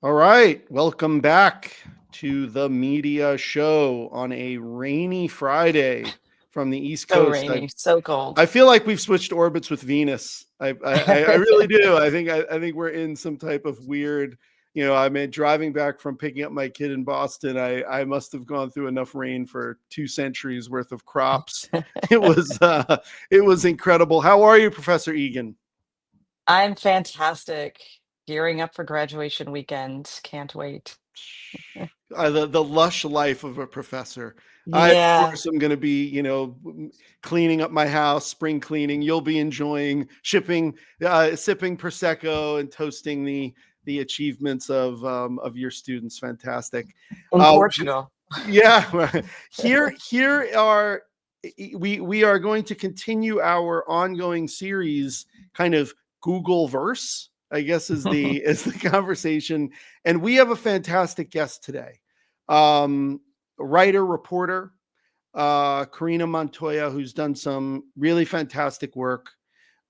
All right, welcome back to the Media SHŌ on a rainy Friday from the East So Coast. rainy, so cold. I feel like we've switched orbits with Venus. I really do. I think we're in some type of weird. I mean, driving back from picking up my kid in Boston, I must have gone through enough rain for 2 centuries worth of crops. It was incredible. How are you, Professor Egan? I'm fantastic. Gearing up for graduation weekend. Can't wait. The lush life of a professor. I, of Yeah. course, am going to be, cleaning up my house, spring cleaning. You'll be enjoying sipping prosecco and toasting the achievements of your students. Fantastic. In Uh, Portugal. yeah, here are we are going to continue our ongoing series, kind of Google verse, I guess is the conversation, and we have a fantastic guest today, um, writer reporter Karina Montoya, who's done some really fantastic work.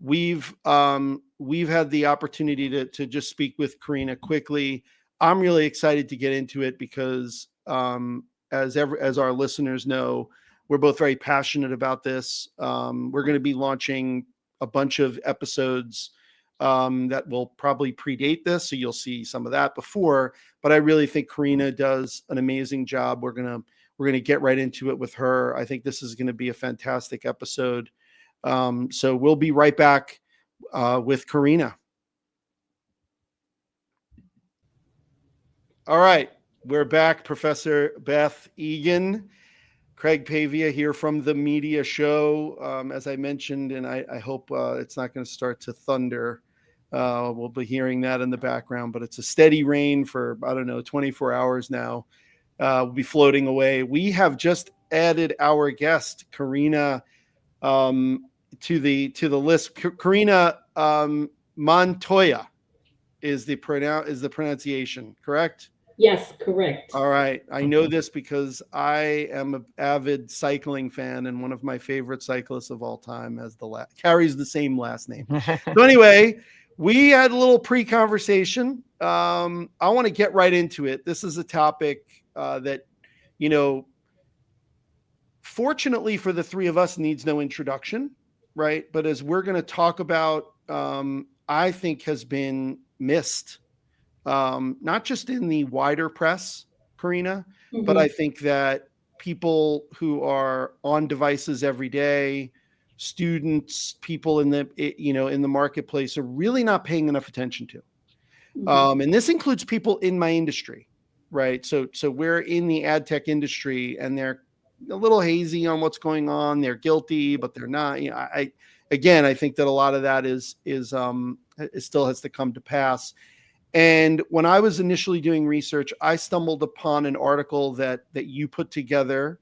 We've had the opportunity to just speak with Karina quickly. I'm really excited to get into it because as our listeners know, we're both very passionate about this. We're going to be launching a bunch of episodes that will probably predate this, so you'll see some of that before. But I really think Karina does an amazing job. We're gonna get right into it with her. I think this is going to be a fantastic episode. So we'll be right back with Karina. All right, we're back. Professor Beth Egan, Craig Pavia here from the Media SHŌ. As I mentioned, and I hope it's not going to start to thunder. We'll be hearing that in the background, but it's a steady rain for, I don't know, 24 hours now. We'll be floating away. We have just added our guest, Karina, to the list. Karina Montoya is the pronunciation, correct? Yes, correct. All right. I know this because I am an avid cycling fan, and one of my favorite cyclists of all time carries the same last name. So anyway, we had a little pre-conversation. I want to get right into it. This is a topic that, fortunately for the three of us, needs no introduction, right? But as we're going to talk about, I think has been missed, not just in the wider press, Karina, but I think that people who are on devices every day, students, people in the marketplace, are really not paying enough attention to. And this includes people in my industry, right? So we're in the ad tech industry, and they're a little hazy on what's going on. They're guilty, but they're not. I think that a lot of that is it still has to come to pass. And when I was initially doing research, I stumbled upon an article that you put together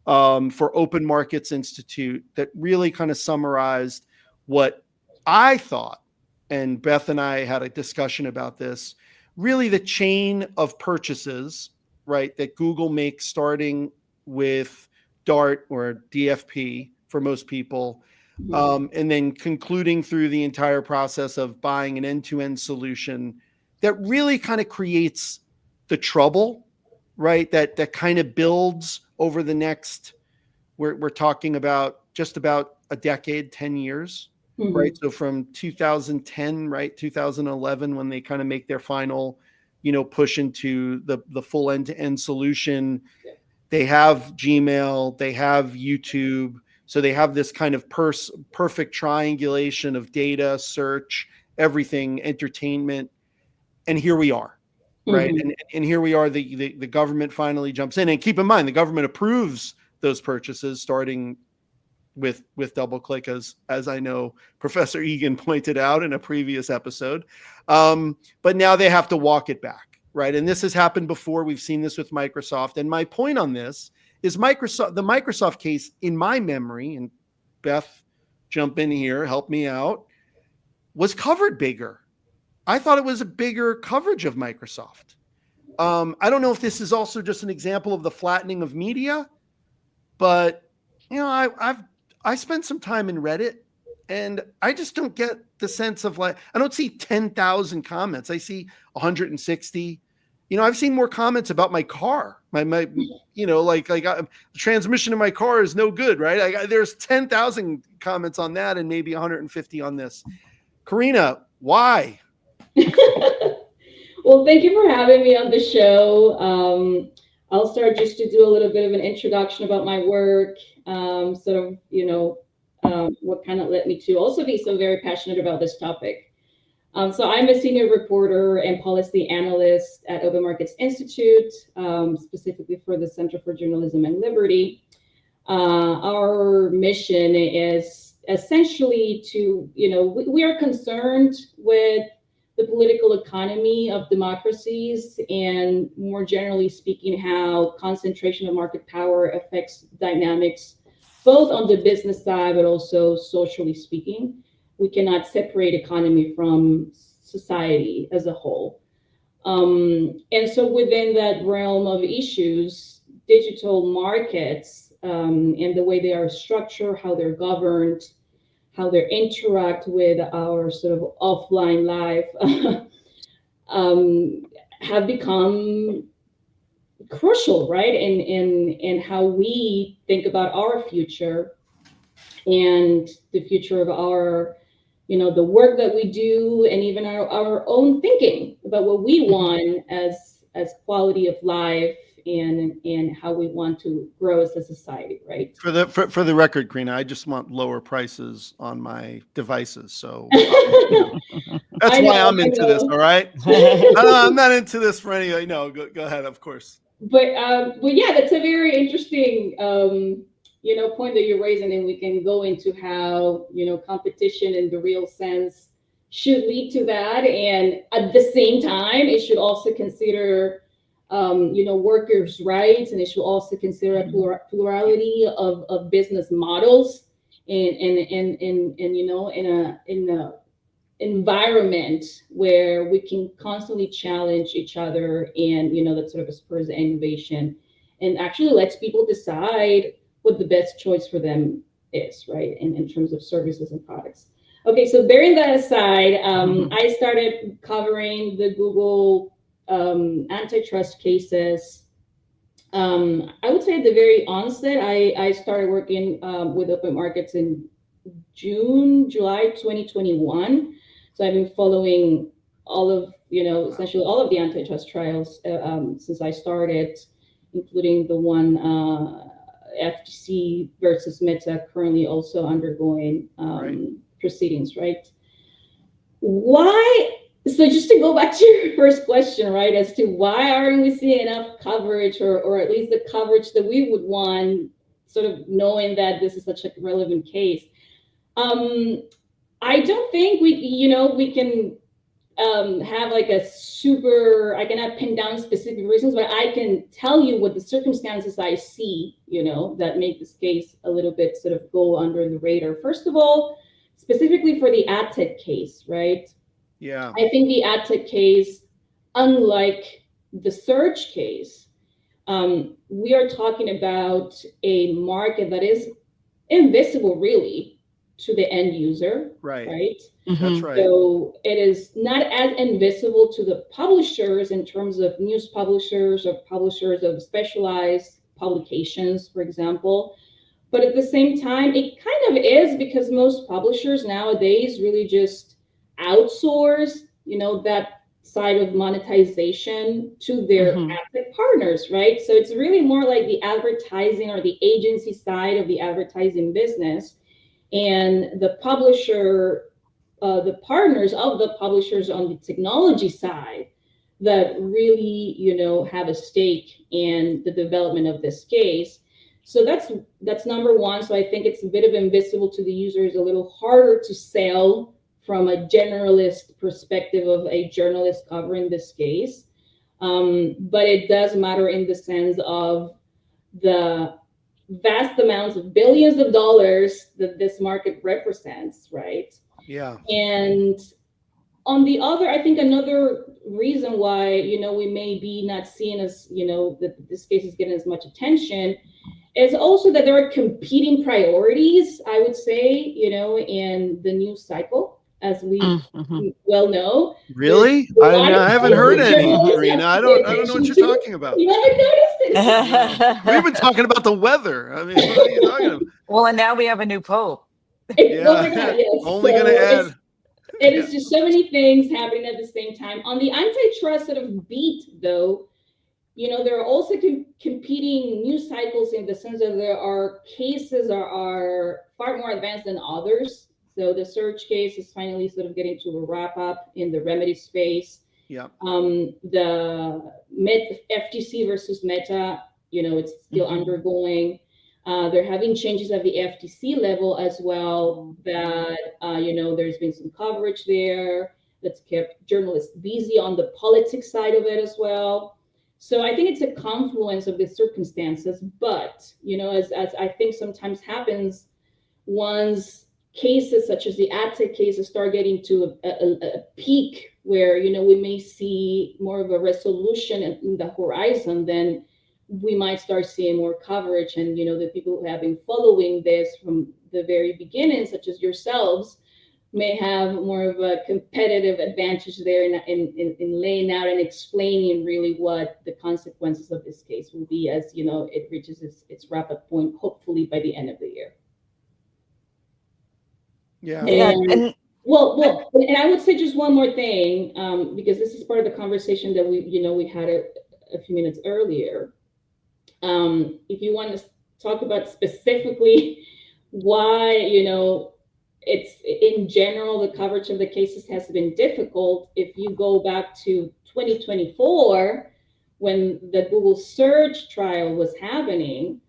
for Open Markets Institute that really kind of summarized what I thought, and Beth and I had a discussion about this, really the chain of purchases, right, that Google makes, starting with Dart or DFP for most people, and then concluding through the entire process of buying an end-to-end solution that really kind of creates the trouble, right? That kind of builds over the next, we're talking about just about a decade, 10 years, right? So from 2010, right, 2011, when they kind of make their final, push into the full end-to-end solution, they have Gmail, they have YouTube. So they have this kind of perfect triangulation of data, search, everything, entertainment. And here we are, right? And here we are, the government finally jumps in. And keep in mind, the government approves those purchases, starting with DoubleClick, as I know Professor Egan pointed out in a previous episode. But now they have to walk it back, right? And this has happened before. We've seen this with Microsoft. And my point on this is the Microsoft case, in my memory, and Beth, jump in here, help me out, was covered bigger. I thought it was a bigger coverage of Microsoft. I don't know if this is also just an example of the flattening of media, but I spent some time in Reddit, and I just don't get the sense of, like, I don't see 10,000 comments. I see 160. I've seen more comments about my car. My the transmission in my car is no good, right? There's 10,000 comments on that and maybe 150 on this. Karina, why? Well, thank you for having me on the show. I'll start just to do a little bit of an introduction about my work, what kind of led me to also be so very passionate about this topic. So I'm a senior reporter and policy analyst at Open Markets Institute, specifically for the Center for Journalism and Liberty. Our mission is essentially to, we are concerned with the political economy of democracies and, more generally speaking, how concentration of market power affects dynamics, both on the business side, but also socially speaking. We cannot separate economy from society as a whole. And so within that realm of issues, digital markets and the way they are structured, how they're governed, how they interact with our sort of offline life have become crucial, right? In how we think about our future and the future of our, the work that we do, and even our own thinking about what we want as quality of life and how we want to grow as a society, right? For the record, Karina, I just want lower prices on my devices. So that's why I'm into this. All right. I'm not into this for any. No, go ahead. Of course. But yeah, that's a very interesting point that you're raising, and we can go into how competition in the real sense should lead to that, and at the same time, it should also consider workers' rights, and it should also consider a plurality of business models, and in a environment where we can constantly challenge each other, and that sort of spurs innovation and actually lets people decide what the best choice for them is, right? In terms of services and products. Okay, so bearing that aside, I started covering the Google antitrust cases. I would say at the very onset, I started working with Open Markets in July 2021. So I've been following all of, essentially all of the antitrust trials since I started, including the one FTC versus Meta, currently also undergoing proceedings, right? Why? So just to go back to your first question, right, as to why aren't we seeing enough coverage, or at least the coverage that we would want, sort of knowing that this is such a relevant case. I don't think we can have like a super, I cannot pin down specific reasons, but I can tell you what the circumstances I see, that make this case a little bit sort of go under the radar. First of all, specifically for the ad tech case, right? Yeah. I think the ad tech case, unlike the search case, we are talking about a market that is invisible really to the end user, right? Mm-hmm. That's right. So it is not as invisible to the publishers in terms of news publishers or publishers of specialized publications, for example. But at the same time, it kind of is, because most publishers nowadays really just outsource, that side of monetization to their ad tech partners, right? So it's really more like the advertising or the agency side of the advertising business, and the publisher, the partners of the publishers on the technology side that really, have a stake in the development of this case. So that's number one. So I think it's a bit of invisible to the users, a little harder to sell from a generalist perspective of a journalist covering this case. But it does matter in the sense of the vast amounts of billions of dollars that this market represents, right? Yeah. And on the other, I think another reason why, we may be not seeing as, that this case is getting as much attention is also that there are competing priorities, I would say, in the news cycle. as we Mm-hmm. well know. Really? There's a lot of I haven't things heard that any, journalists have Karina. to I pay don't know what attention you're to. talking about. You haven't noticed it? No. We've been talking about the weather. I mean, what are you talking about? Well, and now we have a new pope. Oh my God, Yeah. yes. Only going to add. It Yeah. is just so many things happening at the same time. On the antitrust sort of beat, though, there are also competing news cycles in the sense that there are cases are far more advanced than others. So the search case is finally sort of getting to a wrap up in the remedy space. Yeah. The FTC versus Meta, it's still undergoing. They're having changes at the FTC level as well that, there's been some coverage there that's kept journalists busy on the politics side of it as well. So I think it's a confluence of the circumstances, but, as I think sometimes happens, once cases such as the ad tech cases start getting to a peak where, we may see more of a resolution in the horizon, then we might start seeing more coverage. And, the people who have been following this from the very beginning, such as yourselves, may have more of a competitive advantage there in laying out and explaining really what the consequences of this case will be as, it reaches its wrap-up point, hopefully by the end of the year. Yeah. And and I would say just one more thing, because this is part of the conversation that we had a few minutes earlier. If you want to talk about specifically why, it's in general, the coverage of the cases has been difficult. If you go back to 2024, when the Google search trial was happening,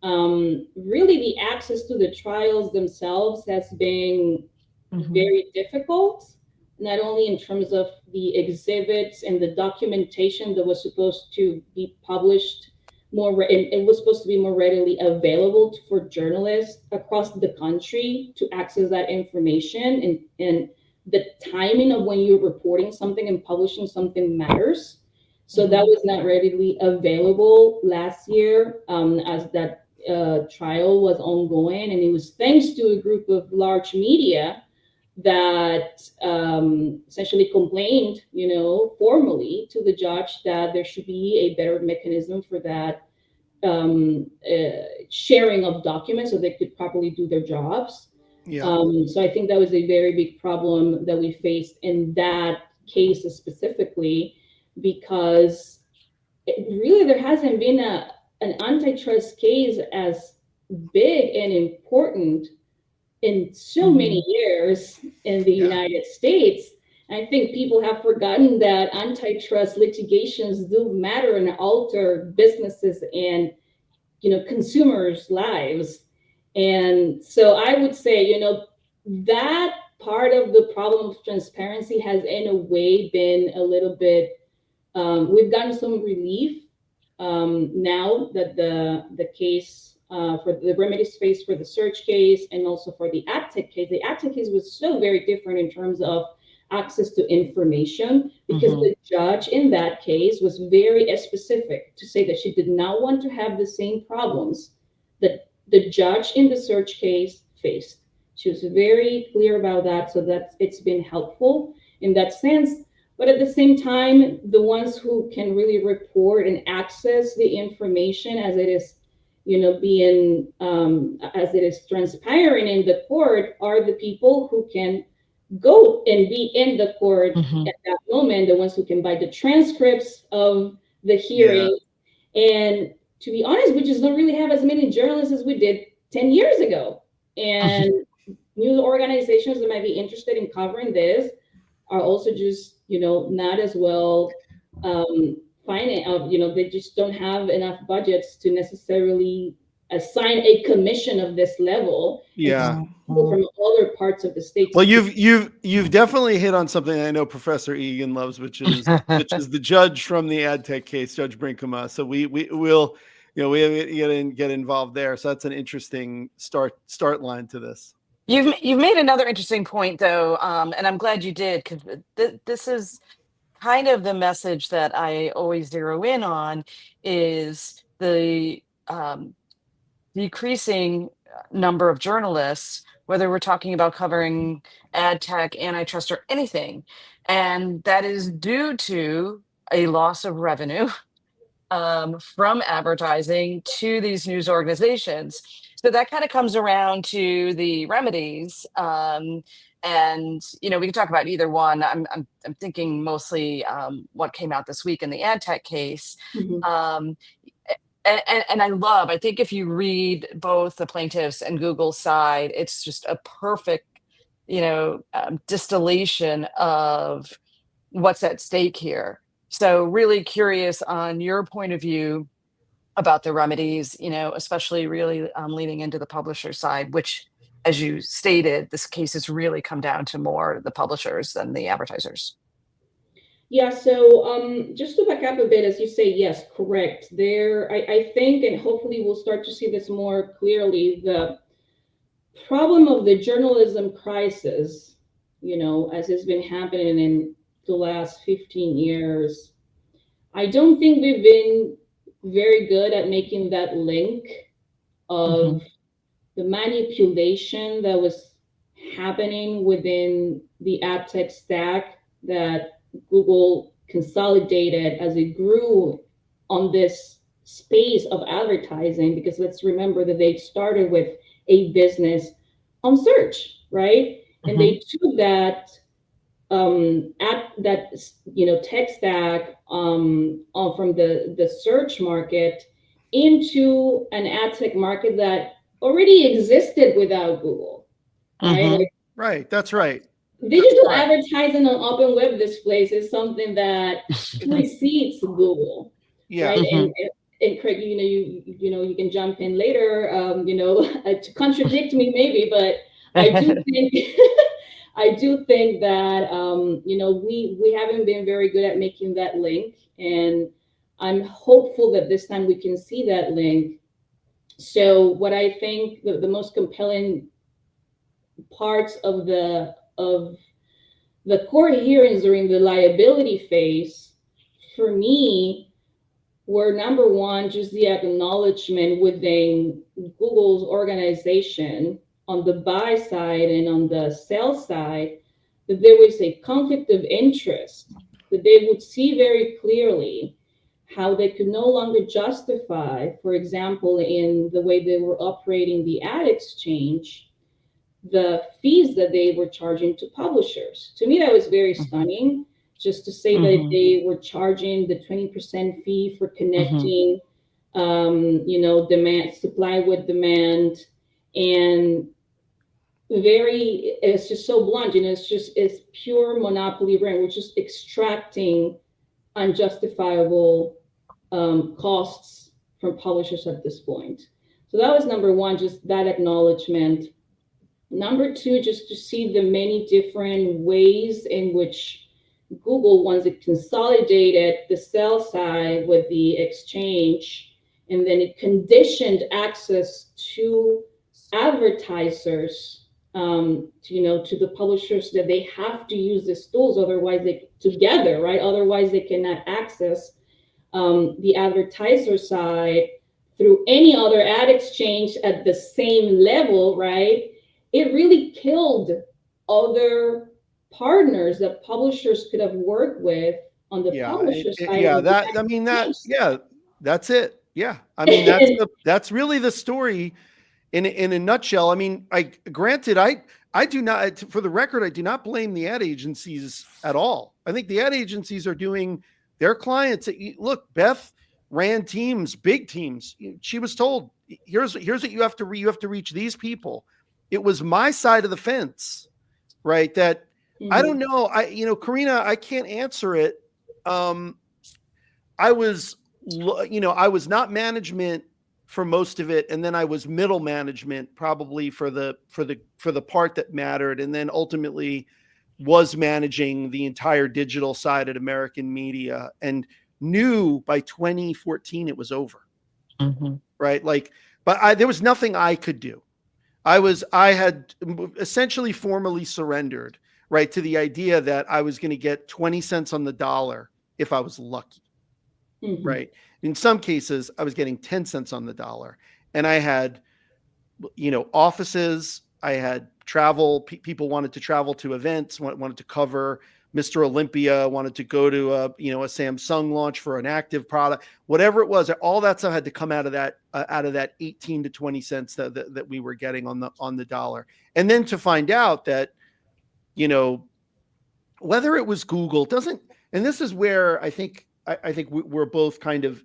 really the access to the trials themselves has been very difficult, not only in terms of the exhibits and the documentation that was supposed to be published and it was supposed to be more readily available for journalists across the country to access that information, and the timing of when you're reporting something and publishing something matters. So that was not readily available last year, as that trial was ongoing, and it was thanks to a group of large media that essentially complained, formally to the judge that there should be a better mechanism for that sharing of documents so they could properly do their jobs. Yeah. So I think that was a very big problem that we faced in that case specifically, because really there hasn't been an antitrust case as big and important in so many years in the United States. I think people have forgotten that antitrust litigations do matter and alter businesses and, consumers' lives. And so I would say, that part of the problem of transparency has in a way been a little bit, we've gotten some relief now that the case for the remedies phase for the search case and also for the ad tech case. The ad tech case was so very different in terms of access to information, because the judge in that case was very specific to say that she did not want to have the same problems that the judge in the search case faced. She was very clear about that, so that it's been helpful in that sense. But at the same time, the ones who can really report and access the information as it is, being as it is transpiring in the court are the people who can go and be in the court at that moment, the ones who can buy the transcripts of the hearing. And to be honest, we just don't really have as many journalists as we did 10 years ago. And news organizations that might be interested in covering this are also just, not as well financed. They just don't have enough budgets to necessarily assign a commission of this level. Yeah. From other parts of the state. Well, you've definitely hit on something I know Professor Egan loves, which is the judge from the ad tech case, Judge Brinkema. So we will, we get involved there. So that's an interesting start line to this. You've made another interesting point, though, and I'm glad you did, because this is kind of the message that I always zero in on, is the decreasing number of journalists, whether we're talking about covering ad tech, antitrust, or anything. And that is due to a loss of revenue from advertising to these news organizations. So that kind of comes around to the remedies. And we can talk about either one. I'm thinking mostly what came out this week in the ad tech case. Mhm. And I think if you read both the plaintiffs and Google's side, it's just a perfect, distillation of what's at stake here. So really curious on your point of view about the remedies, especially really leaning into the publisher side, which, as you stated, this case has really come down to more the publishers than the advertisers. Yeah, so just to back up a bit, as you say, yes, correct. I think, and hopefully we'll start to see this more clearly, the problem of the journalism crisis, as has been happening in the last 15 years, I don't think we've been very good at making that link of the manipulation that was happening within the ad tech stack that Google consolidated as it grew on this space of advertising, because let's remember that they started with a business on search, right? And they took that tech stack from the search market into an ad tech market that already existed without Google, right? Like, Right. That's right. digital Right. advertising on open web displays is something that precedes Google, Yeah. right? And Craig, you can jump in later, to contradict me maybe, but I do think I do think that we haven't been very good at making that link, and I'm hopeful that this time we can see that link. So what I think the most compelling parts of the court hearings during the liability phase for me were, number one, just the acknowledgement within Google's organization on the buy side and on the sell side that there was a conflict of interest, that they would see very clearly how they could no longer justify, for example, in the way they were operating the ad exchange, the fees that they were charging to publishers. To me, that was very stunning, just to say that they were charging the 20% fee for connecting, demand, supply with demand, and it's just so blunt, it's pure monopoly rent. We're just extracting unjustifiable costs from publishers at this point. So that was number one, just that acknowledgement. Number two, just to see the many different ways in which Google, once it consolidated the sell side with the exchange, and then it conditioned access to advertisers, to the publishers, that they have to use these tools, otherwise right? Otherwise they cannot access the advertiser side through any other ad exchange at the same level, right? It really killed other partners that publishers could have worked with on the publisher side. That's it. Yeah. I mean, that's really the story in a nutshell. I mean, granted, I do not, for the record, I do not blame the ad agencies at all. I think the ad agencies are doing their clients. Look, Beth ran teams, big teams. She was told, here's what you have to you have to reach these people. It was my side of the fence, right? That I don't know. Karina, I can't answer it. I was not management for most of it, and then I was middle management probably for the part that mattered, and then ultimately was managing the entire digital side at American Media, and knew by 2014 it was over. Right? But there was nothing I could do. I had essentially formally surrendered, right, to the idea that I was going to get 20 cents on the dollar if I was lucky. Right. In some cases, I was getting 10 cents on the dollar, and I had offices. I had travel. People wanted to travel to events, wanted to cover Mr. Olympia, wanted to go to a Samsung launch for an active product, whatever it was. All that stuff had to come out of that 18 to 20 cents that we were getting on the dollar. And then to find out that, whether it was Google doesn't, and this is where I think we're both kind of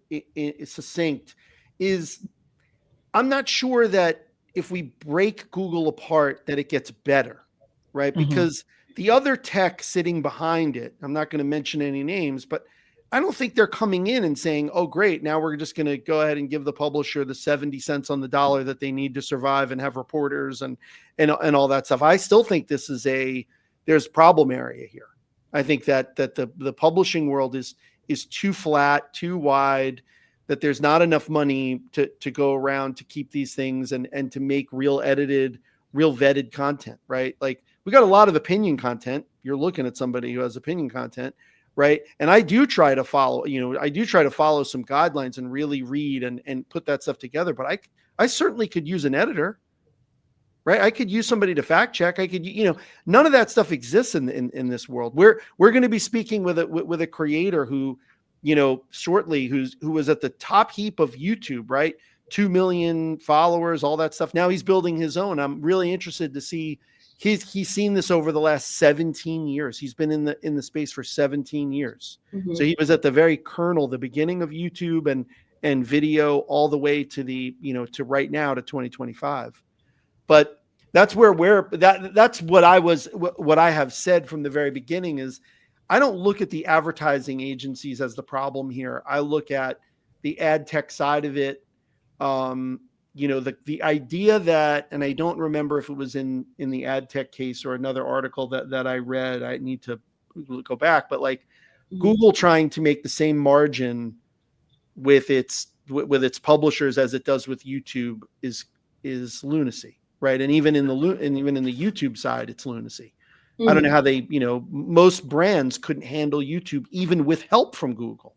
succinct, is I'm not sure that if we break Google apart that it gets better, right? Mhm. Because the other tech sitting behind it, I'm not going to mention any names, but I don't think they're coming in and saying, oh, great, now we're just going to go ahead and give the publisher the 70 cents on the dollar that they need to survive and have reporters and all that stuff. I still think there's problem area here. I think that the publishing world is too flat, too wide, that there's not enough money to go around to keep these things and to make real edited, real vetted content, right? Like, we got a lot of opinion content. You're looking at somebody who has opinion content, right? And I do try to follow some guidelines and really read and put that stuff together. But I certainly could use an editor, right? I could use somebody to fact check. I could, none of that stuff exists in this world. We're going to be speaking with a creator who, shortly, who was at the top heap of YouTube, right? 2 million followers, all that stuff. Now he's building his own. I'm really interested to see. He's seen this over the last 17 years. He's been in the space for 17 years. Mm-hmm. So he was at the very kernel, the beginning of YouTube and video, all the way to to right now, to 2025. But that's where that's what I have said from the very beginning is, I don't look at the advertising agencies as the problem here. I look at the ad tech side of it. The idea that, and I don't remember if it was in the ad tech case or another article that I read, I need to go back, but like, Mm-hmm. Google trying to make the same margin with its publishers as it does with YouTube is lunacy, right? And even in the YouTube side, it's lunacy. Mm-hmm. I don't know how they, most brands couldn't handle YouTube even with help from Google.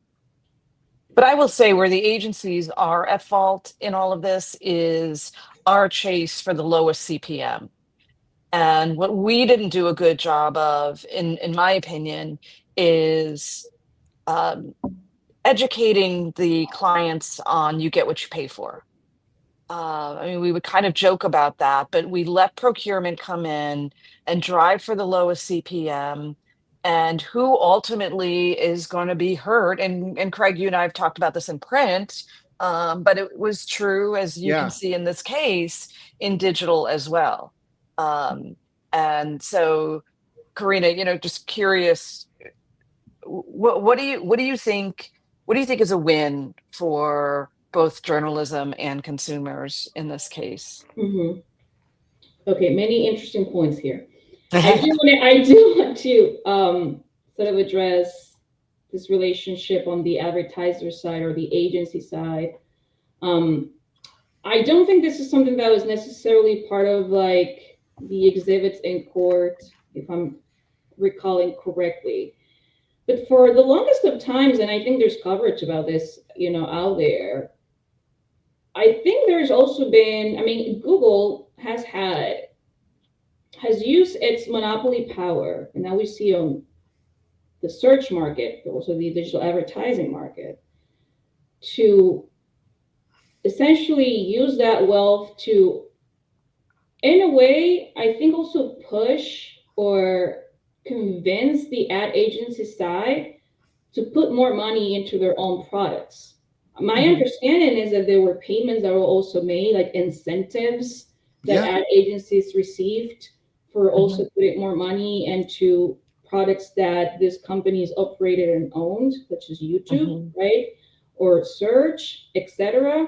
But I will say where the agencies are at fault in all of this is our chase for the lowest CPM. And what we didn't do a good job of, in my opinion, is educating the clients on you get what you pay for. We would kind of joke about that, but we let procurement come in and drive for the lowest CPM, and who ultimately is going to be hurt. And Craig, you and I have talked about this in print, but it was true, as you Yeah. can see in this case, in digital as well. And so, Karina, just curious, what do you think? What do you think is a win for both journalism and consumers in this case? Mm-hmm. Okay, many interesting points here. I do want to sort of address this relationship on the advertiser side or the agency side. I don't think this is something that was necessarily part of like the exhibits in court, if I'm recalling correctly. But for the longest of times, and I think there's coverage about this, out there, I think there's also been, Google has used its monopoly power, and now we see on the search market, but also the digital advertising market, to essentially use that wealth to, in a way, I think also push or convince the ad agency side to put more money into their own products. My understanding is that there were payments that were also made, like incentives that ad agencies received for also putting more money into products that these companies operated and owned, such as YouTube, right? Or search, etc.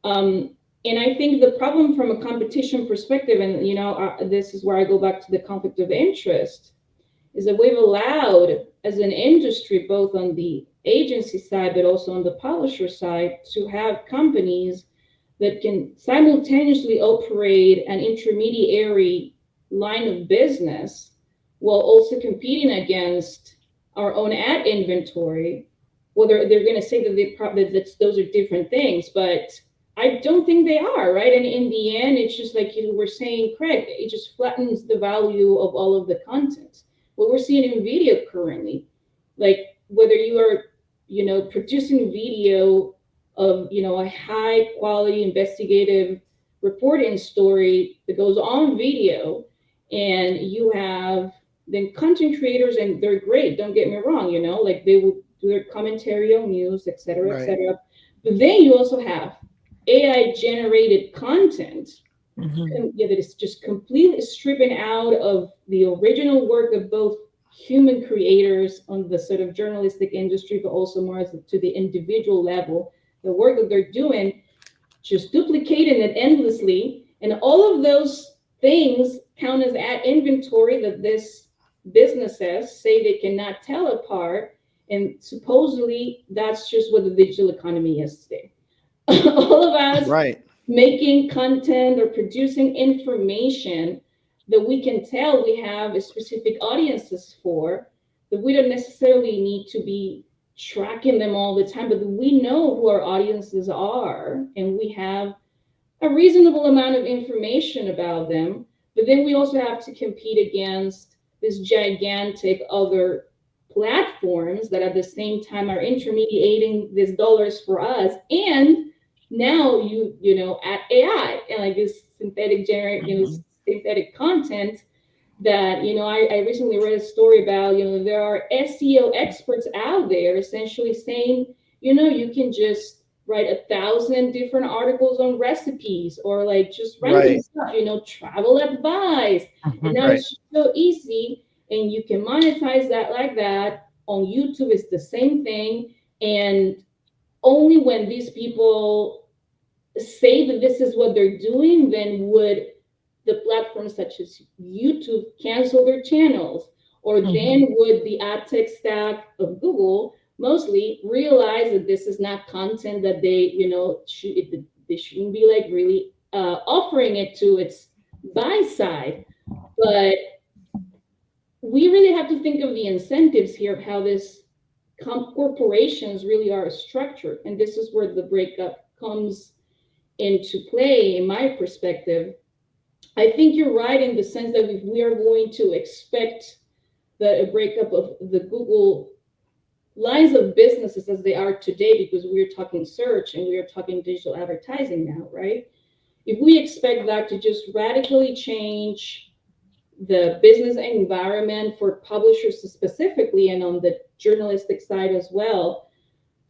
And I think the problem from a competition perspective, and this is where I go back to the conflict of interest, is that we've allowed, as an industry, both on the agency side, but also on the publisher side, to have companies that can simultaneously operate an intermediary line of business while also competing against our own ad inventory. Well, they're going to say that those are different things, but I don't think they are, right? And in the end, it's just like you were saying, Craig, it just flattens the value of all of the content. What we're seeing in video currently, like whether you are, producing video of, a high quality investigative reporting story that goes on video, and you have then content creators, and they're great, don't get me wrong, like they will do their commentary on news, et cetera, et Right. cetera. But then you also have AI generated content that is just completely stripping out of the original work of both human creators on the sort of journalistic industry, but also more as to the individual level, the work that they're doing, just duplicating it endlessly. And all of those things count as ad inventory that this businesses say they cannot tell apart. And supposedly that's just what the digital economy is today. All of us Right. making content or producing information that we can tell we have a specific audiences for, that we don't necessarily need to be tracking them all the time, but we know who our audiences are and we have a reasonable amount of information about them. But then we also have to compete against this gigantic other platforms that at the same time are intermediating these dollars for us. And now add AI and like this synthetic synthetic content that I recently read a story about. There are SEO experts out there essentially saying you can just write 1,000 different articles on recipes or like just random Right. stuff, travel advice, and now Right. it's so easy and you can monetize that like that. On YouTube it's the same thing, and only when these people say that this is what they're doing, then would the platforms such as YouTube cancel their channels, or then would the ad tech stack of Google mostly realize that this is not content that they, they shouldn't be like really offering it to its buy side. But we really have to think of the incentives here of how this corporations really are structured, and this is where the breakup comes into play in my perspective. I think you're right in the sense that if we are going to expect a breakup of the Google lines of businesses as they are today, because we're talking search and we are talking digital advertising now, right? If we expect that to just radically change the business environment for publishers specifically, and on the journalistic side as well,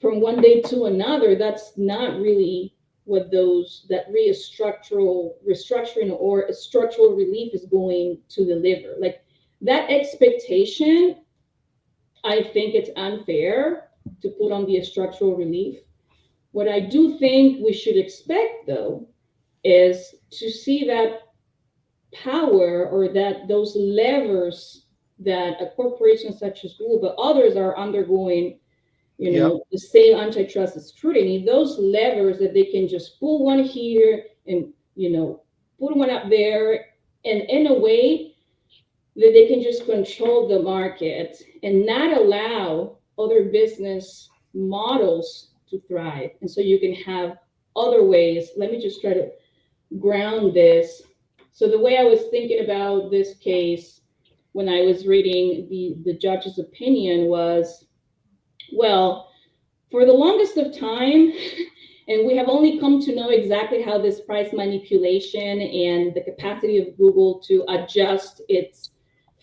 from one day to another, that's not really what that restructuring or a structural relief is going to deliver. Like that expectation, I think it's unfair to put on the structural relief. What I do think we should expect, though, is to see that power or that those levers that a corporation such as Google, but others are undergoing, the same antitrust scrutiny, those levers that they can just pull one here and, put one up there, and in a way that they can just control the market and not allow other business models to thrive. And so you can have other ways. Let me just try to ground this. So the way I was thinking about this case when I was reading the judge's opinion was, well, for the longest of time, and we have only come to know exactly how this price manipulation and the capacity of Google to adjust its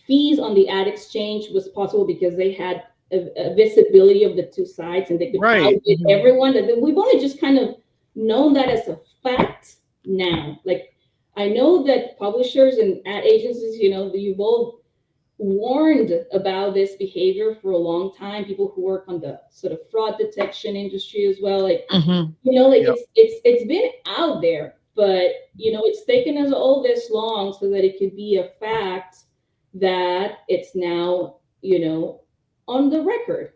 fees on the ad exchange was possible because they had a visibility of the two sides and they could outbid everyone. And then we've only just kind of known that as a fact now. Like, I know that publishers and ad agencies, you've all warned about this behavior for a long time. People who work on the sort of fraud detection industry as well, like it's been out there, but it's taken us all this long so that it could be a fact that it's now on the record.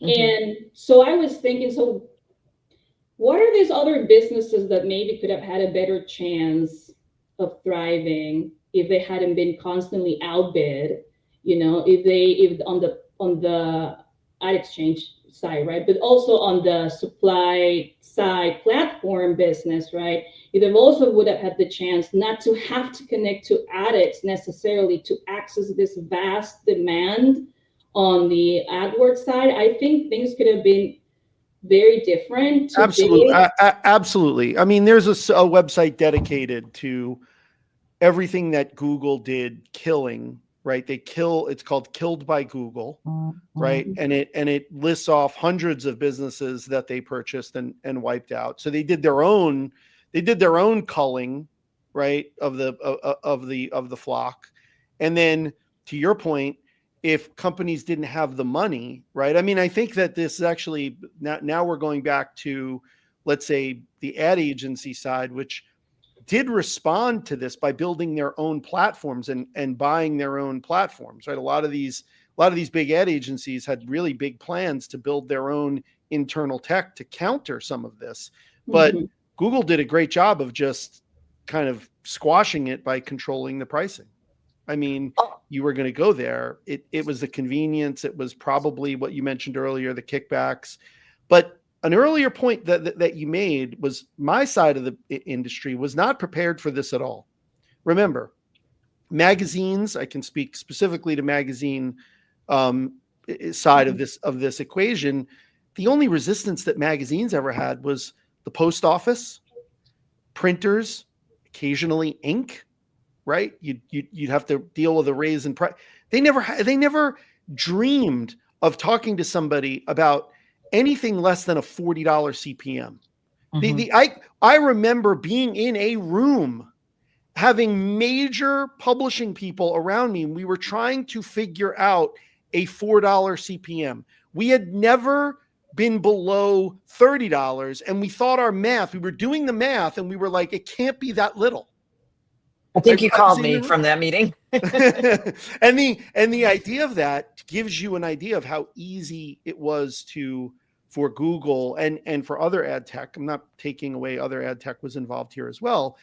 And so I was thinking, so what are these other businesses that maybe could have had a better chance of thriving if they hadn't been constantly outbid? If on the ad exchange side, right? But also on the supply side platform business, right? They also would have had the chance not to have to connect to addicts necessarily to access this vast demand on the AdWords side. I think things could have been very different today. Absolutely. Absolutely. I mean, there's a website dedicated to everything that Google did killing, right? It's called Killed by Google, right? And it lists off hundreds of businesses that they purchased and wiped out. So they did their own culling, right, of the flock. And then to your point, if companies didn't have the money, right? I mean, I think that this is actually now we're going back to, let's say, the ad agency side, which did respond to this by building their own platforms and buying their own platforms, right? A lot of these big ad agencies had really big plans to build their own internal tech to counter some of this. But Google did a great job of just kind of squashing it by controlling the pricing. I mean, you were going to go there. It was the convenience. It was probably what you mentioned earlier, the kickbacks. But an earlier point that you made was my side of the industry was not prepared for this at all. Remember, magazines, I can speak specifically to magazine side of this equation. The only resistance that magazines ever had was the post office, printers, occasionally ink, right? You'd have to deal with a raise in price. They never dreamed of talking to somebody about anything less than a $40 CPM. I remember being in a room having major publishing people around me, and we were trying to figure out a $4 CPM. We had never been below $30, and we thought we were doing the math, and we were like, it can't be that little. I think you called me from that meeting. and the idea of that gives you an idea of how easy it was for Google and for other ad tech. I'm not taking away other ad tech was involved here as well.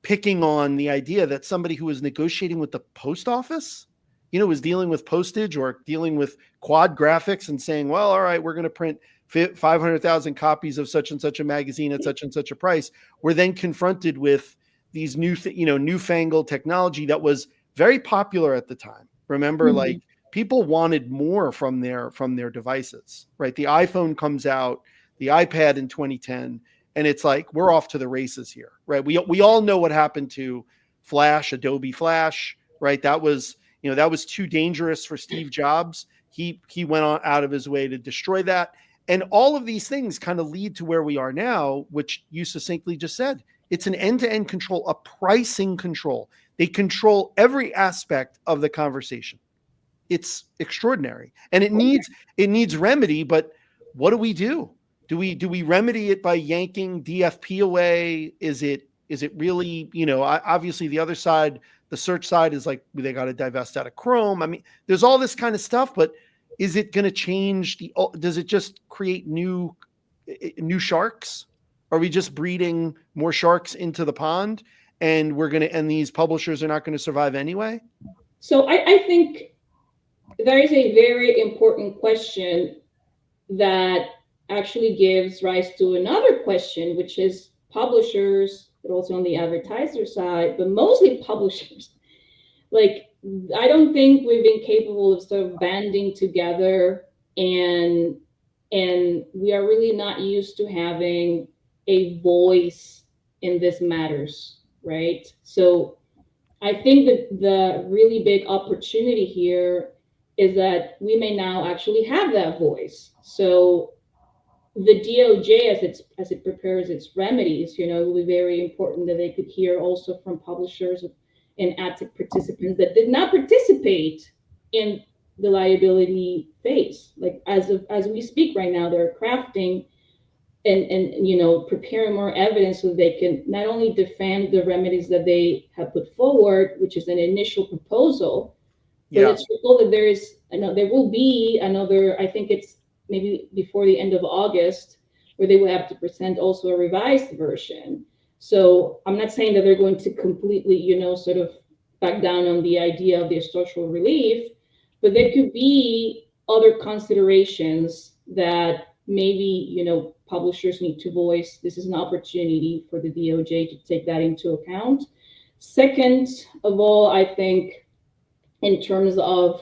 Picking on the idea that somebody who was negotiating with the post office, was dealing with postage or dealing with quad graphics and saying, well, all right, we're going to print 500,000 copies of such and such a magazine at such and such a price. We're then confronted with these newfangled technology that was very popular at the time. Remember, like people wanted more from their devices, right? The iPhone comes out, the iPad in 2010, and it's like, we're off to the races here, right? We all know what happened to Flash, Adobe Flash, right? That was too dangerous for Steve Jobs. He went on out of his way to destroy that. And all of these things kind of lead to where we are now, which you succinctly just said. It's an end-to-end control, a pricing control. They control every aspect of the conversation. It's extraordinary. And it needs remedy, but what do we do? Do we remedy it by yanking DFP away? Is it really, obviously the other side, the search side is like, they got to divest out of Chrome. I mean, there's all this kind of stuff, but is it going to change does it just create new sharks? Are we just breeding more sharks into the pond and these publishers are not going to survive anyway? So I think there is a very important question that actually gives rise to another question, which is publishers, but also on the advertiser side, but mostly publishers. Like, I don't think we've been capable of sort of banding together, and we are really not used to having a voice in this matters, right? So I think that the really big opportunity here is that we may now actually have that voice. So the DOJ, as it prepares its remedies, it will be very important that they could hear also from publishers and ad tech participants that did not participate in the liability phase. Like as we speak right now, they're crafting and preparing more evidence so they can not only defend the remedies that they have put forward, which is an initial proposal, but let's recall that there will be another, I think it's maybe before the end of August, where they will have to present also a revised version. So I'm not saying that they're going to completely, sort of back down on the idea of the social relief, but there could be other considerations that maybe, publishers need to voice. This is an opportunity for the DOJ to take that into account. Second of all, I think in terms of,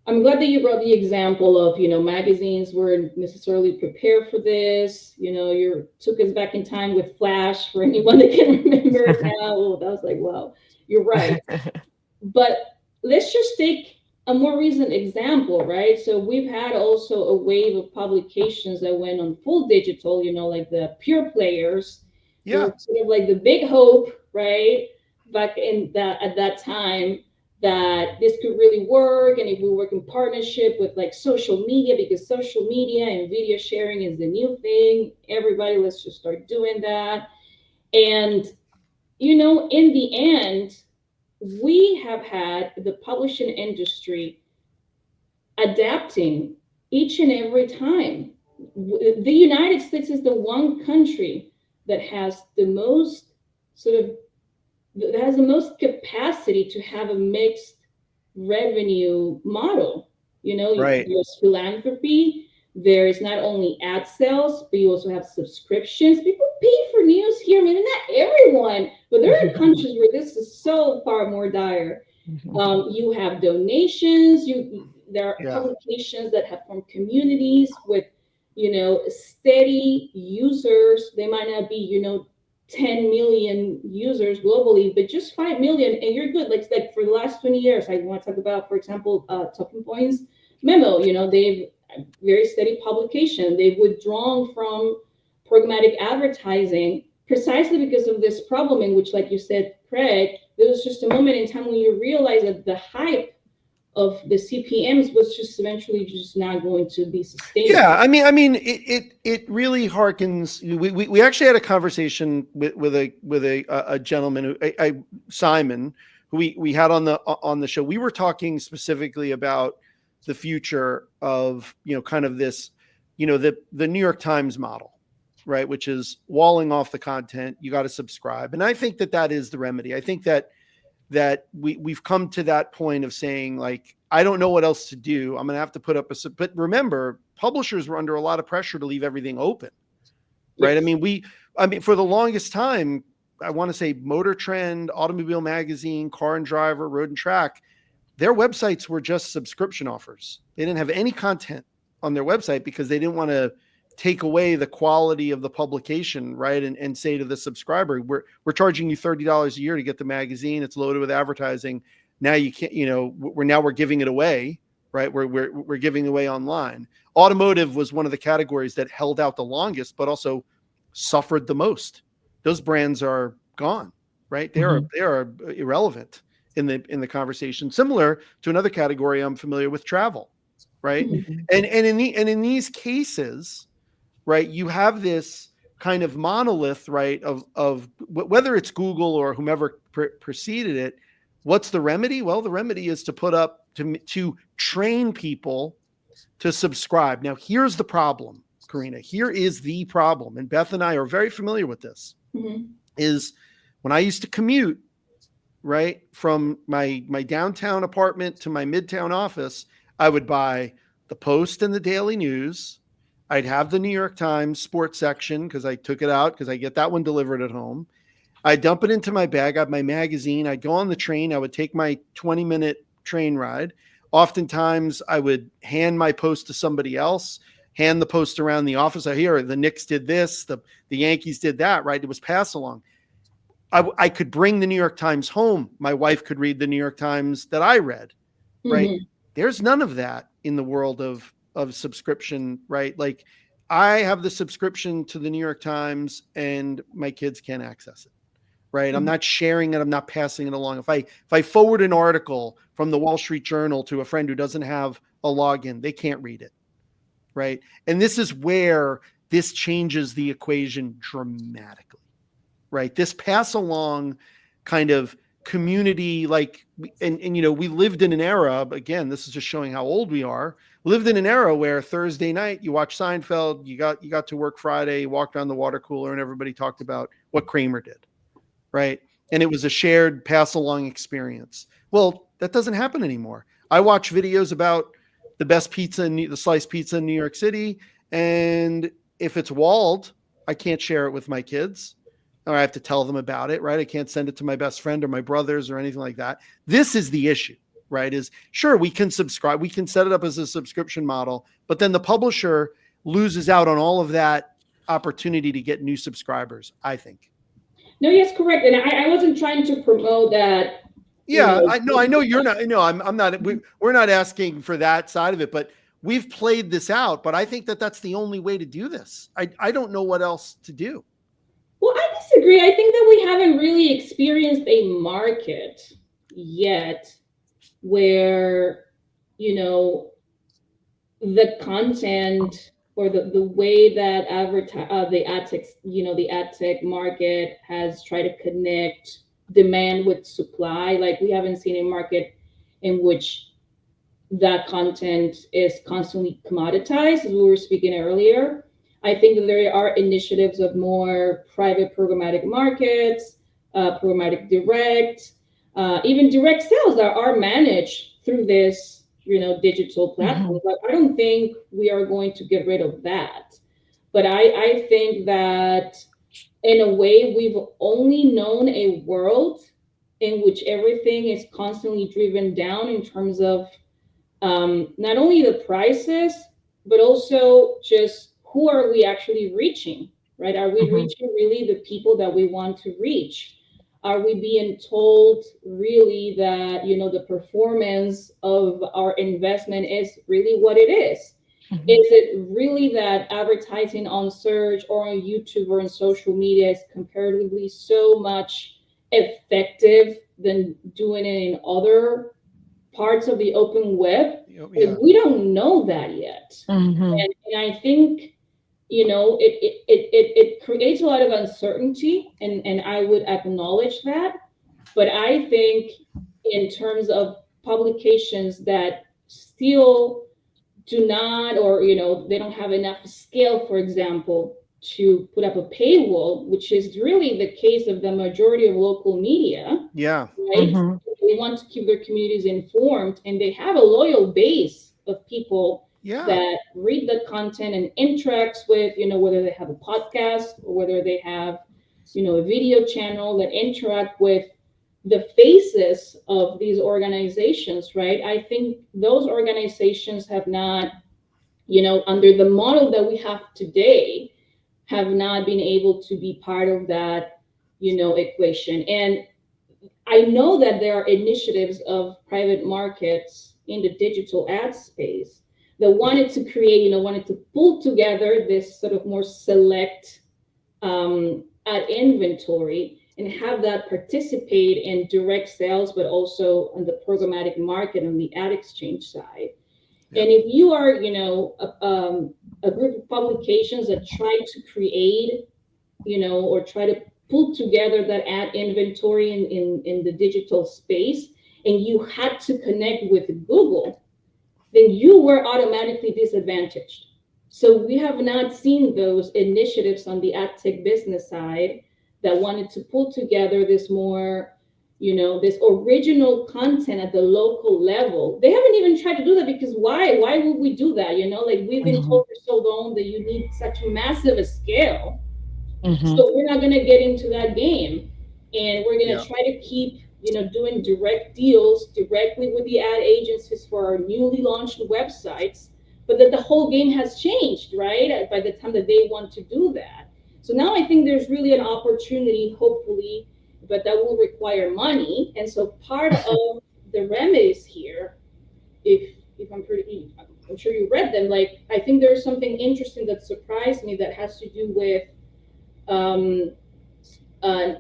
I'm glad that you brought the example of, magazines weren't necessarily prepared for this. You took us back in time with Flash for anyone that can remember it now. Oh, that was like, wow, you're right. But let's just take a more recent example, right? So we've had also a wave of publications that went on full digital, like the pure players. They Yeah. were sort of like the big hope, right? Back in that at that time, that this could really work, and if we work in partnership with like social media, because social media and video sharing is the new thing, everybody, let's just start doing that. And in the end, we have had the publishing industry adapting each and every time. The United States is the one country that has the most capacity to have a mixed revenue model. Right. There's philanthropy, there is not only ad sales, but you also have subscriptions. People pay for news here. Maybe not everyone, but there are countries where this is so far more dire. You have donations. There are publications that have formed communities with, steady users. They might not be, 10 million users globally, but just 5 million, and you're good. Like for the last 20 years, I want to talk about, for example, Talking Points Memo. They've very steady publication. They've withdrawn from programmatic advertising precisely because of this problem, in which, like you said, Craig, there was just a moment in time when you realize that the hype of the CPMs was just eventually just not going to be sustainable. Yeah, I mean, it really harkens. We actually had a conversation with a gentleman who Simon, who we had on the show. We were talking specifically about the future of kind of this, the New York Times model, right, which is walling off the content. You got to subscribe, and I think that is the remedy. I think that we've come to that point of saying, like, I don't know what else to do. I'm going to have to put up but remember, publishers were under a lot of pressure to leave everything open, right? Yes. I mean, for the longest time, I want to say Motor Trend, Automobile Magazine, Car and Driver, Road and Track, their websites were just subscription offers. They didn't have any content on their website because they didn't want to take away the quality of the publication, right? And say to the subscriber, we're charging you $30 a year to get the magazine. It's loaded with advertising. Now you can't, we're giving it away, right? We're giving away online. Automotive was one of the categories that held out the longest, but also suffered the most. Those brands are gone, right? They are irrelevant in the conversation. Similar to another category I'm familiar with, travel, right? And in these cases, right, you have this kind of monolith, right, of whether it's Google or whomever preceded it. What's the remedy? Well, the remedy is to put up to train people to subscribe. Now, here's the problem, Karina. Here is the problem, and Beth and I are very familiar with this. Is when I used to commute, right, from my downtown apartment to my midtown office, I would buy the Post and the Daily News. I'd have the New York Times sports section because I took it out because I get that one delivered at home. I'd dump it into my bag. I have my magazine. I'd go on the train. I would take my 20-minute train ride. Oftentimes, I would hand my Post to somebody else, hand the Post around the office. I hear the Knicks did this, the Yankees did that, right? It was pass along. I could bring the New York Times home. My wife could read the New York Times that I read, right? There's none of that in the world of subscription, right? Like, I have the subscription to the New York Times and my kids can't access it, right? I'm not sharing it. I'm not passing it along. If I forward an article from the Wall Street Journal to a friend who doesn't have a login, they can't read it, right? And this is where this changes the equation dramatically, right? This pass along kind of community, like, and we lived in an era, again, this is just showing how old we are, lived in an era where Thursday night you watch Seinfeld, you got to work Friday, you walked around the water cooler and everybody talked about what Kramer did, right? And it was a shared pass along experience. Well, that doesn't happen anymore. I watch videos about the best pizza the sliced pizza in New York City. And if it's walled, I can't share it with my kids, or I have to tell them about it, right? I can't send it to my best friend or my brothers or anything like that. This is the issue, right? Is sure, we can subscribe, we can set it up as a subscription model, but then the publisher loses out on all of that opportunity to get new subscribers, I think. No, yes, correct. And I wasn't trying to promote that. Yeah, I know you're not. No, I'm not. We're not asking for that side of it, but we've played this out. But I think that that's the only way to do this. I don't know what else to do. Well, I disagree. I think that we haven't really experienced a market yet where, the content or the way that the ad tech, the ad tech market has tried to connect demand with supply. Like, we haven't seen a market in which that content is constantly commoditized, as we were speaking earlier. I think that there are initiatives of more private programmatic markets, programmatic direct, even direct sales that are managed through this, digital platform. But I don't think we are going to get rid of that. But I think that in a way, we've only known a world in which everything is constantly driven down in terms of not only the prices, but also just who are we actually reaching, right? Are we reaching really the people that we want to reach? Are we being told really that, the performance of our investment is really what it is? Is it really that advertising on search or on YouTube or on social media is comparatively so much effective than doing it in other parts of the open web? Yeah. We don't know that yet. And I think, it creates a lot of uncertainty, and I would acknowledge that. But I think in terms of publications that still do not, or, they don't have enough scale, for example, to put up a paywall, which is really the case of the majority of local media. Yeah. Right? They want to keep their communities informed, and they have a loyal base of people that read the content and interacts with, whether they have a podcast or whether they have, a video channel, that interact with the faces of these organizations, right? I think those organizations have not, under the model that we have today, have not been able to be part of that, equation. And I know that there are initiatives of private markets in the digital ad space that wanted to create, wanted to pull together this sort of more select ad inventory and have that participate in direct sales, but also on the programmatic market on the ad exchange side. Yeah. And if you are, a group of publications that try to create, or try to pull together that ad inventory in the digital space, and you had to connect with Google, then you were automatically disadvantaged. So we have not seen those initiatives on the ad tech business side that wanted to pull together this more, this original content at the local level. They haven't even tried to do that, because why would we do that? Like, we've been told for so long that you need such massive a scale. So we're not going to get into that game, and we're going to try to keep, doing direct deals directly with the ad agencies for our newly launched websites, but that the whole game has changed, right? By the time that they want to do that. So now I think there's really an opportunity, hopefully, but that will require money. And so part of the remedies here, if I'm sure you read them, like, I think there's something interesting that surprised me that has to do with an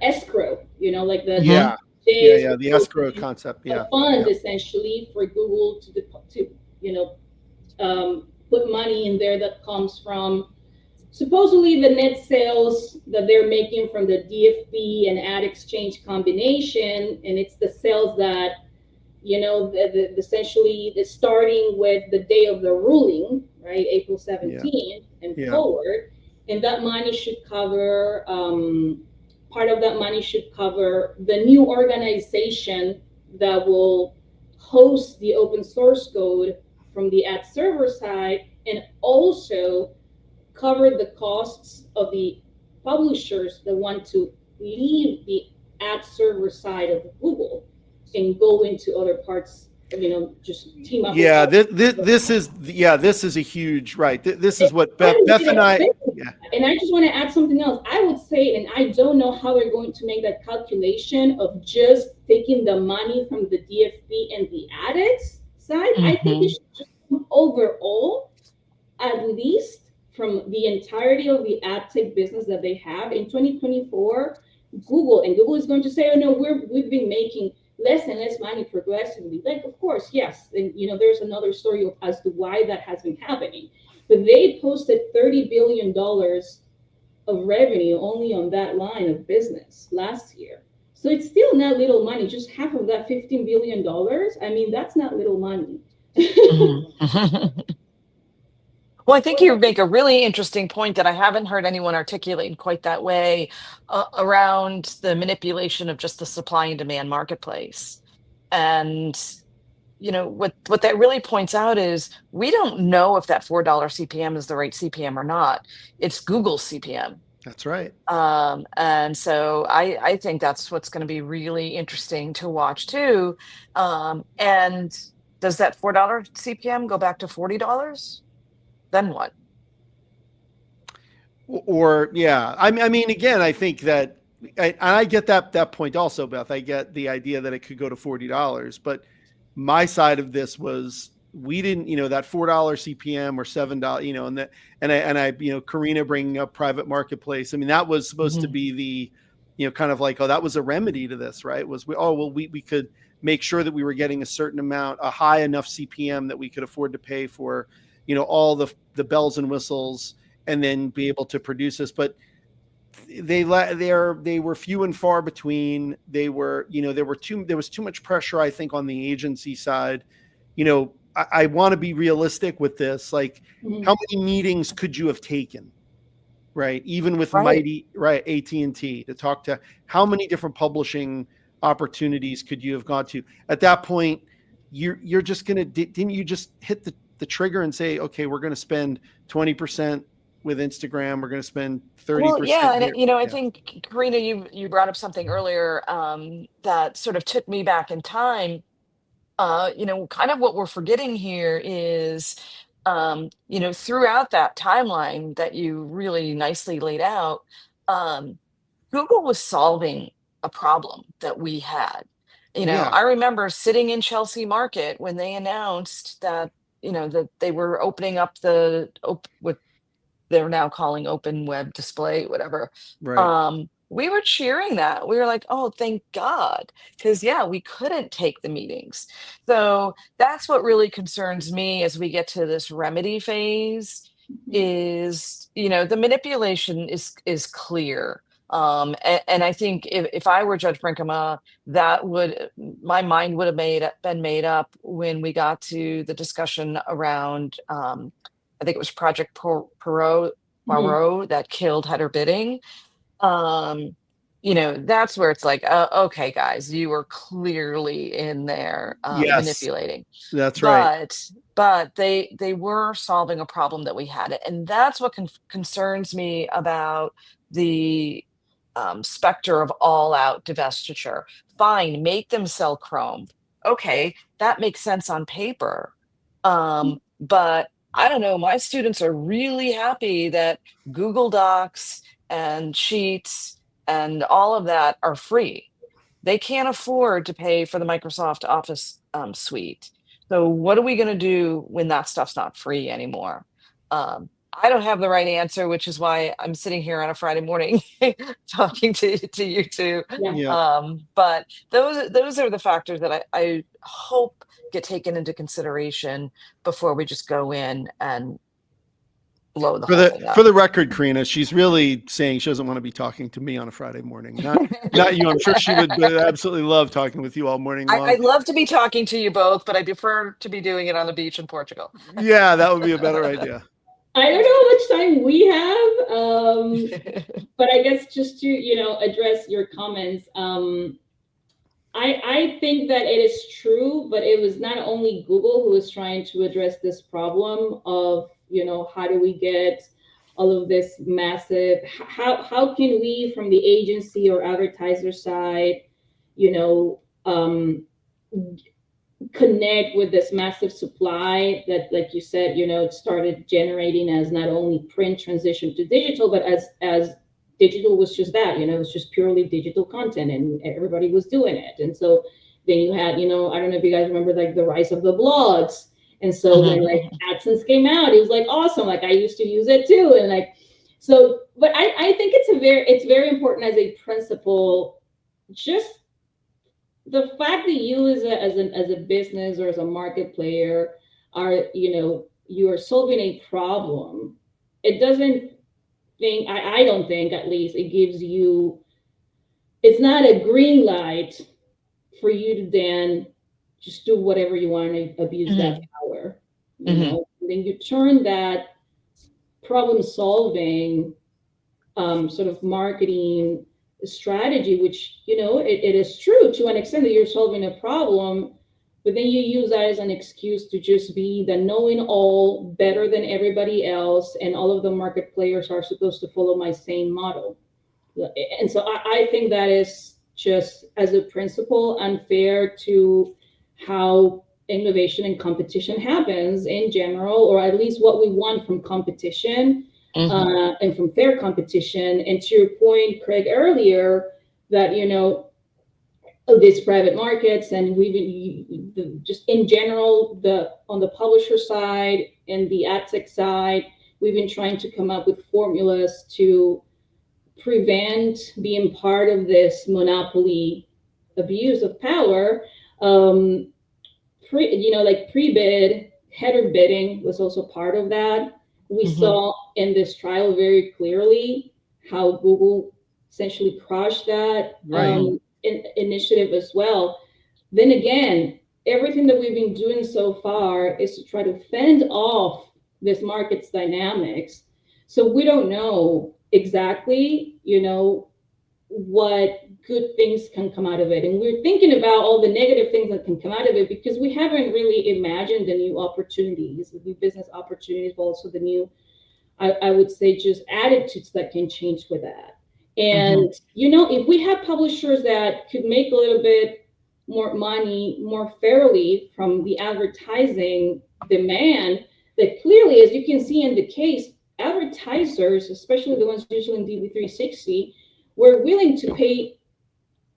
escrow, like the the escrow concept, a fund essentially for Google to put money in there that comes from supposedly the net sales that they're making from the DFP and ad exchange combination, and it's the sales that essentially the starting with the day of the ruling, right, April 17th and forward. And that money should cover, part of that money should cover the new organization that will host the open source code from the ad server side and also cover the costs of the publishers that want to leave the ad server side of Google and go into other parts, just team up. Yeah, this is a huge, right. This is what Beth and I, yeah. And I just want to add something else. I would say, and I don't know how they're going to make that calculation of just taking the money from the DFP and the addicts side. I think it should just come overall, at least from the entirety of the ad tech business that they have in 2024. Google is going to say, oh no, we've been making less and less money progressively. Like, of course, yes, and there's another story as to why that has been happening. But they posted $30 billion of revenue only on that line of business last year. So it's still not little money. Just half of that $15 billion. I mean, that's not little money. Well, I think you make a really interesting point that I haven't heard anyone articulate in quite that way around the manipulation of just the supply and demand marketplace. And, what that really points out is we don't know if that $4 CPM is the right CPM or not. It's Google's CPM. That's right. And so I think that's what's going to be really interesting to watch too. And does that $4 CPM go back to $40? Then what? Or yeah, I mean, again, I think that I get that point also, Beth. I get the idea that it could go to $40, but my side of this was we didn't, that $4 CPM or $7, and I Karina bringing up private marketplace. I mean, that was supposed to be the, kind of like, oh, that was a remedy to this, right? We could make sure that we were getting a certain amount, a high enough CPM that we could afford to pay for, all the bells and whistles, and then be able to produce this. But they were few and far between. There was too much pressure, I think, on the agency side. I want to be realistic with this. Like, how many meetings could you have taken, right? Even with mighty, right, AT&T to talk to, how many different publishing opportunities could you have gone to? At that point, you're just gonna, didn't you just hit the trigger and say, okay, we're going to spend 20% with Instagram. We're going to spend 30%. Well, yeah. And, I think, Karina, you brought up something earlier that sort of took me back in time. Kind of what we're forgetting here is, throughout that timeline that you really nicely laid out, Google was solving a problem that we had. I remember sitting in Chelsea Market when they announced that, that they were opening up what they're now calling open web display, whatever. Right. We were cheering that. We were like, oh, thank God. Because we couldn't take the meetings. So that's what really concerns me as we get to this remedy phase is, the manipulation is clear. And I think if I were Judge Brinkema, my mind would have been made up when we got to the discussion around, I think it was Project Poirot that killed header bidding. That's where it's like, okay, guys, you were clearly in there manipulating. That's right. But they were solving a problem that we had, and that's what concerns me about the specter of all-out divestiture. Fine, make them sell Chrome. Okay, that makes sense on paper. But I don't know, my students are really happy that Google Docs and Sheets and all of that are free. They can't afford to pay for the Microsoft Office suite. So what are we going to do when that stuff's not free anymore? I don't have the right answer, which is why I'm sitting here on a Friday morning talking to you two. Yeah. But those are the factors that I hope get taken into consideration before we just go in and blow the whole thing up. For the record, Karina, she's really saying she doesn't want to be talking to me on a Friday morning. Not you. I'm sure she would absolutely love talking with you all morning long. I'd love to be talking to you both, but I prefer to be doing it on the beach in Portugal. Yeah, that would be a better idea. I don't know how much time we have, but I guess just to address your comments. I think that it is true, but it was not only Google who was trying to address this problem of, how do we get all of this massive, how can we from the agency or advertiser side, you know, connect with this massive supply that, like you said, it started generating as not only print transition to digital, but as digital was just that, it was just purely digital content and everybody was doing it. And so then you had, I don't know if you guys remember like the rise of the blogs. And so when like AdSense came out, it was like awesome. Like I used to use it too. And like, so, but I think it's very important as a principle, just the fact that you as a business or as a market player are, you are solving a problem. It doesn't think, I don't think at least it gives you, it's not a green light for you to then just do whatever you want and abuse that power. Then you turn that problem solving sort of marketing strategy, which it is true to an extent that you're solving a problem, but then you use that as an excuse to just be the knowing all, better than everybody else, and all of the market players are supposed to follow my same model. And so I think that is just, as a principle, unfair to how innovation and competition happens in general, or at least what we want from competition. And from fair competition. And to your point, Craig, earlier, that of these private markets, and we've just in general, on the publisher side and the ad tech side, we've been trying to come up with formulas to prevent being part of this monopoly abuse of power. Like pre-bid, header bidding was also part of that. We saw in this trial very clearly how Google essentially crushed that initiative as well. Then again, everything that we've been doing so far is to try to fend off this market's dynamics. So we don't know exactly, what good things can come out of it. And we're thinking about all the negative things that can come out of it because we haven't really imagined the new opportunities, the new business opportunities, but also the new, I would say, just attitudes that can change with that. And, if we have publishers that could make a little bit more money more fairly from the advertising demand, that clearly, as you can see in the case, advertisers, especially the ones usually in DV360, were willing to pay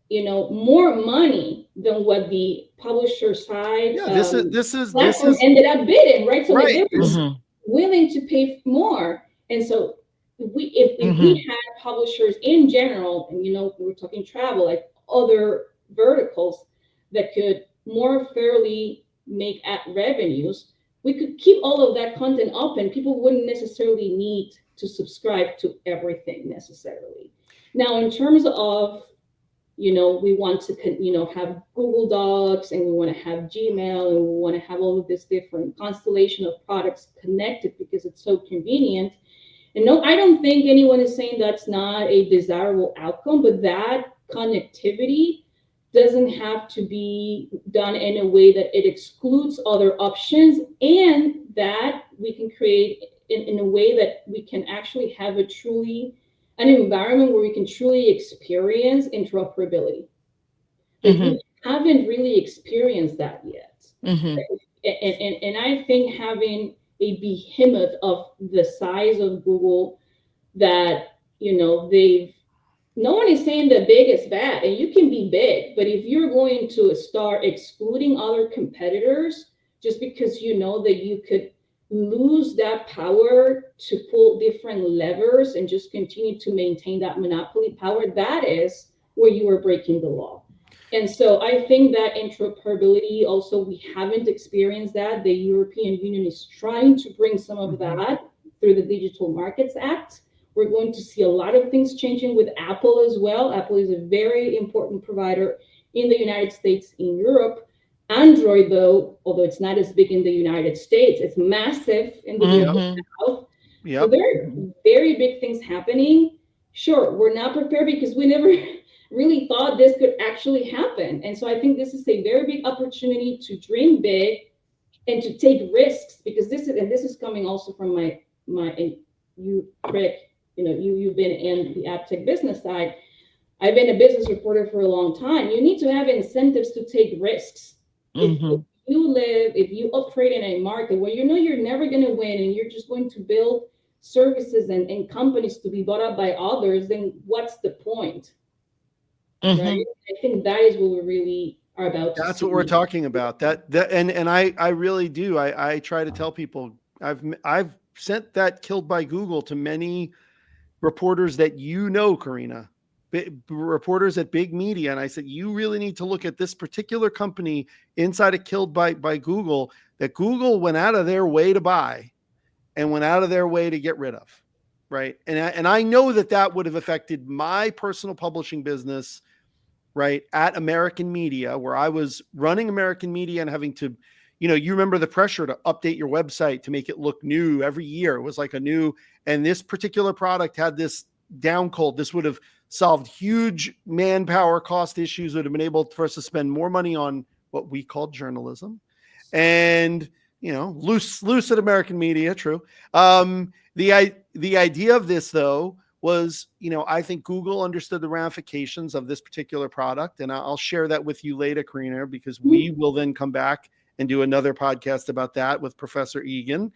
more money than what the publisher side platform ended up bidding, right? So they were willing to pay more. And so if we had publishers in general, and we're talking travel, like other verticals that could more fairly make ad revenues, we could keep all of that content open. People wouldn't necessarily need to subscribe to everything necessarily. Now, in terms of we want to, have Google Docs, and we want to have Gmail, and we want to have all of this different constellation of products connected because it's so convenient. And no, I don't think anyone is saying that's not a desirable outcome, but that connectivity doesn't have to be done in a way that it excludes other options, and that we can create in a way that we can actually have an environment where we can truly experience interoperability. We haven't really experienced that yet. And I think having a behemoth of the size of Google that, no one is saying that big is bad, and you can be big, but if you're going to start excluding other competitors just because that you could lose that power to pull different levers and just continue to maintain that monopoly power, that is where you are breaking the law. And so I think that interoperability also, we haven't experienced that. The European Union is trying to bring some of that through the Digital Markets Act. We're going to see a lot of things changing with Apple as well. Apple is a very important provider in the United States, in Europe. Android, though, although it's not as big in the United States, it's massive in the US South. So there are very big things happening. Sure, we're not prepared because we never really thought this could actually happen. And so I think this is a very big opportunity to dream big and to take risks, because this is coming also from and you, Craig, you've been in the ad tech business side. I've been a business reporter for a long time. You need to have incentives to take risks. If you operate in a market where you know you're never going to win and you're just going to build services and companies to be bought up by others, then what's the point? Right? I think that is what we really are about to That's see. what we're talking about. And I really do. I try to tell people, I've sent that Killed by Google to many reporters that Karina, reporters at big media, and I said, you really need to look at this particular company inside of Killed by Google, that Google went out of their way to buy and went out of their way to get rid of, right? And I know that would have affected my personal publishing business, right, at American Media, where I was running American Media and having to, you remember the pressure to update your website to make it look new every year. It was like and this particular product had this down cold. This would have solved huge manpower cost issues, would have been able for us to spend more money on what we called journalism. And, loose at American Media, true. The idea of this, though, was, I think Google understood the ramifications of this particular product. And I'll share that with you later, Karina, because we will then come back and do another podcast about that with Professor Egan.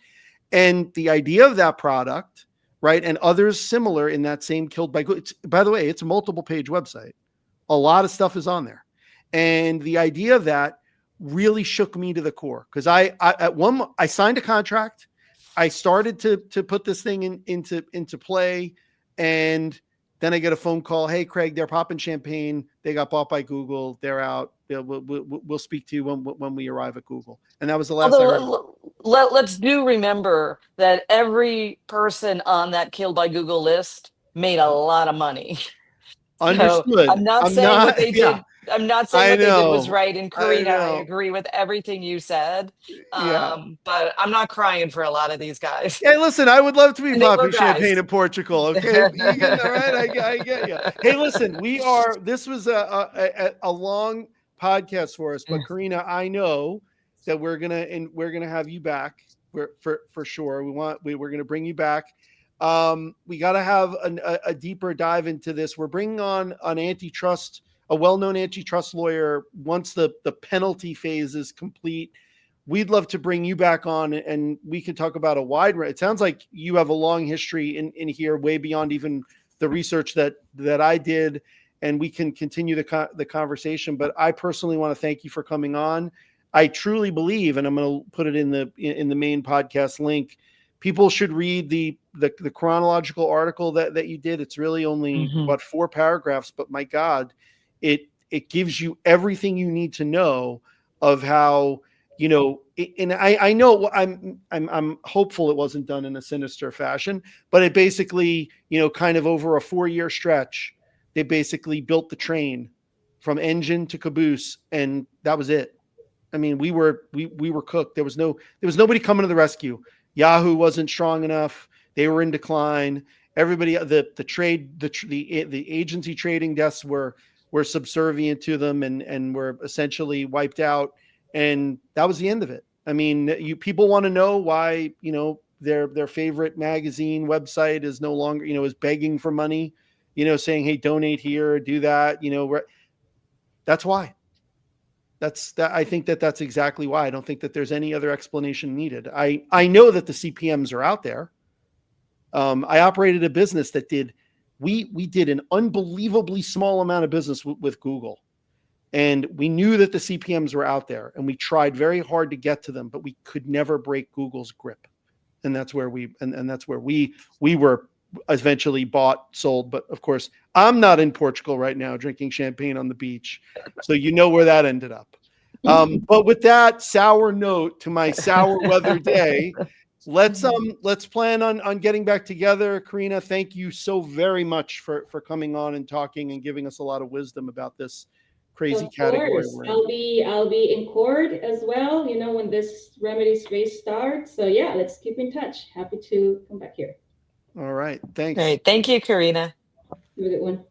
And the idea of that product, right, and others similar in that same Killed by Google. By the way, it's a multiple page website. A lot of stuff is on there. And the idea of that really shook me to the core, because I signed a contract. I started to put this thing into play. And then I get a phone call. Hey, Craig, they're popping champagne. They got bought by Google. They're out. We'll speak to you when we arrive at Google. And that was the last I heard. Let's do remember that every person on that Killed by Google list made a lot of money. Understood. So I'm not saying what they did. I'm not saying what they did was right. And Karina, I agree with everything you said. But I'm not crying for a lot of these guys. Hey, listen, I would love to be popping champagne in Portugal. Okay, Egan, all right, I get you. Hey, listen, this was a long podcast for us, but Karina, I know that we're gonna have you back for sure. We're gonna bring you back. We got to have a deeper dive into this. We're bringing on an antitrust, a well-known antitrust lawyer. Once the penalty phase is complete, we'd love to bring you back on, and we can talk about a wide range. It sounds like you have a long history in here, way beyond even the research that I did, and we can continue the conversation. But I personally want to thank you for coming on. I truly believe, and I'm going to put it in the main podcast link, people should read the chronological article that you did. It's really only 4 paragraphs, but my God, it gives you everything you need to know of how, and I know I'm hopeful it wasn't done in a sinister fashion, but it basically, kind of over a 4-year stretch, they basically built the train from engine to caboose, and that was it. I mean, we were cooked. There was nobody coming to the rescue. Yahoo wasn't strong enough. They were in decline. Everybody, the agency trading desks were subservient to them and were essentially wiped out. And that was the end of it. I mean, people want to know why, their favorite magazine website is no longer, is begging for money, saying, hey, donate here, do that, that's why. I think that's exactly why. I don't think that there's any other explanation needed. I know that the CPMs are out there. I operated a business that we did an unbelievably small amount of business with Google, and we knew that the CPMs were out there, and we tried very hard to get to them, but we could never break Google's grip. And that's where we were eventually bought, sold. But of course, I'm not in Portugal right now drinking champagne on the beach. So where that ended up. But with that sour note to my sour weather day, let's plan on getting back together. Karina, thank you so very much for coming on and talking and giving us a lot of wisdom about this crazy category. I'll be in court as well, when this remedies race starts. So yeah, let's keep in touch. Happy to come back here. All right. Thanks. Great. Thank you, Karina. Have a good one.